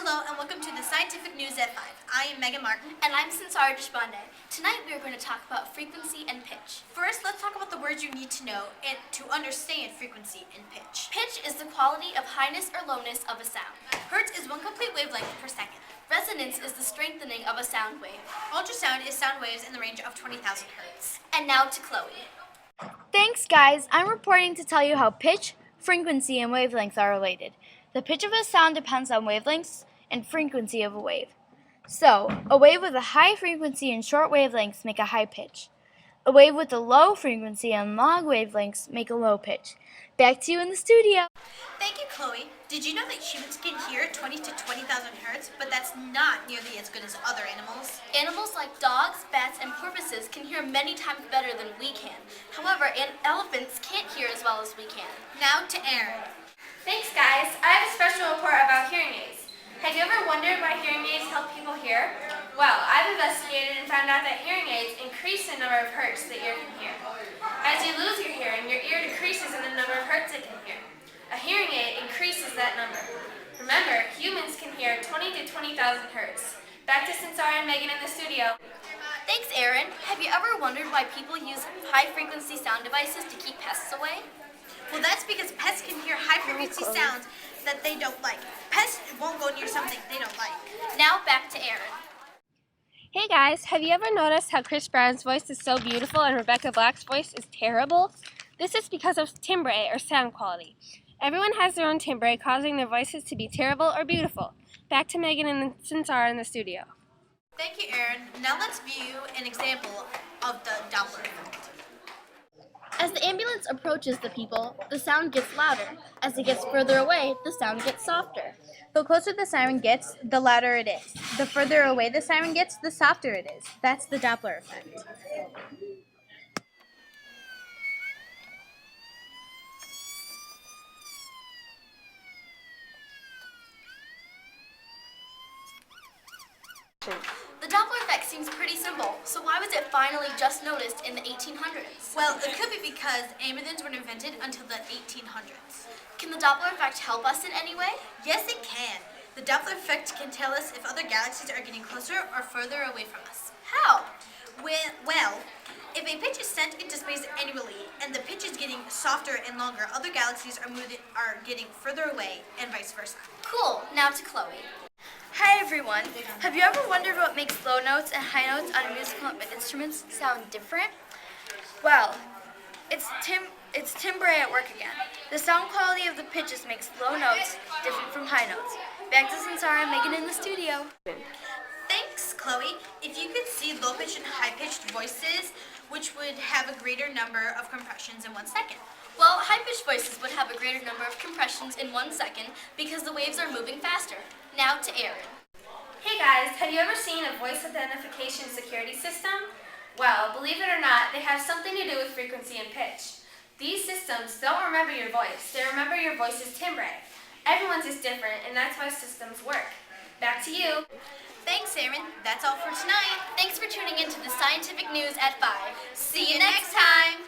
Hello and welcome to the Scientific News at 5. I am Meaghan Martin. And I'm Sansara. Tonight we are going to talk about frequency and pitch. First, let's talk about the words you need to know and to understand frequency and pitch. Pitch is the quality of highness or lowness of a sound. Hertz is one complete wavelength per second. Resonance is the strengthening of a sound wave. Ultrasound is sound waves in the range of 20,000 hertz. And now to Chloe. Thanks, guys. I'm reporting to tell you how pitch, frequency, and wavelength are related. The pitch of a sound depends on wavelengths and frequency of a wave. So, a wave with a high frequency and short wavelengths make a high pitch. A wave with a low frequency and long wavelengths make a low pitch. Back to you in the studio. Thank you, Chloe. Did you know that humans can hear 20 to 20,000 hertz, but that's not nearly as good as other animals? Animals like dogs, bats, and porpoises can hear many times better than we can. However, elephants can't hear as well as we can. Now to Erin. Thanks, guys. I have a special report about hearing aids. Have you ever wondered why hearing aids help people hear? Well, I've investigated and found out that hearing aids increase the number of hertz the ear can hear. As you lose your hearing, your ear decreases in the number of hertz it can hear. A hearing aid increases that number. Remember, humans can hear 20 to 20,000 hertz. Back to Sansara and Meaghan in the studio. Thanks, Erin. Have you ever wondered why people use high-frequency sound devices to keep pests away? Well, that's because pests can hear high-frequency sounds that they don't like. Pests won't go near something they don't like. Now back to Erin. Hey guys, have you ever noticed how Chris Brown's voice is so beautiful and Rebecca Black's voice is terrible? This is because of timbre or sound quality. Everyone has their own timbre, causing their voices to be terrible or beautiful. Back to Meaghan and Sansara in the studio. Thank you, Erin. Now let's view an example of the Doppler effect. As the ambulance approaches the people, the sound gets louder. As it gets further away, the sound gets softer. The closer the siren gets, the louder it is. The further away the siren gets, the softer it is. That's the Doppler effect. The Doppler effect seems pretty simple, so why was it finally just noticed in the 1800s? Well, it could be because amylins weren't invented until the 1800s. Can the Doppler effect help us in any way? Yes, it can. The Doppler effect can tell us if other galaxies are getting closer or further away from us. How? Well, if a pitch is sent into space annually and the pitch is getting softer and longer, other galaxies are getting further away and vice versa. Cool. Now to Chloe. Hi everyone. Have you ever wondered what makes low notes and high notes on musical instruments sound different? Well, it's timbre at work again. The sound quality of the pitches makes low notes different from high notes. Back to Sansara and Meaghan in the studio. Thanks, Chloe. If you could see low-pitched and high-pitched voices, which would have a greater number of compressions in 1 second? Well, high-pitched voices would have a greater number of compressions in 1 second because the waves are moving faster. Now to Erin. Hey guys, have you ever seen a voice identification security system? Well, believe it or not, they have something to do with frequency and pitch. These systems don't remember your voice, they remember your voice's timbre. Everyone's is different, and that's why systems work. Back to you. Thanks, Erin. That's all for tonight. Thanks for tuning in to the Scientific News at 5. See you next time.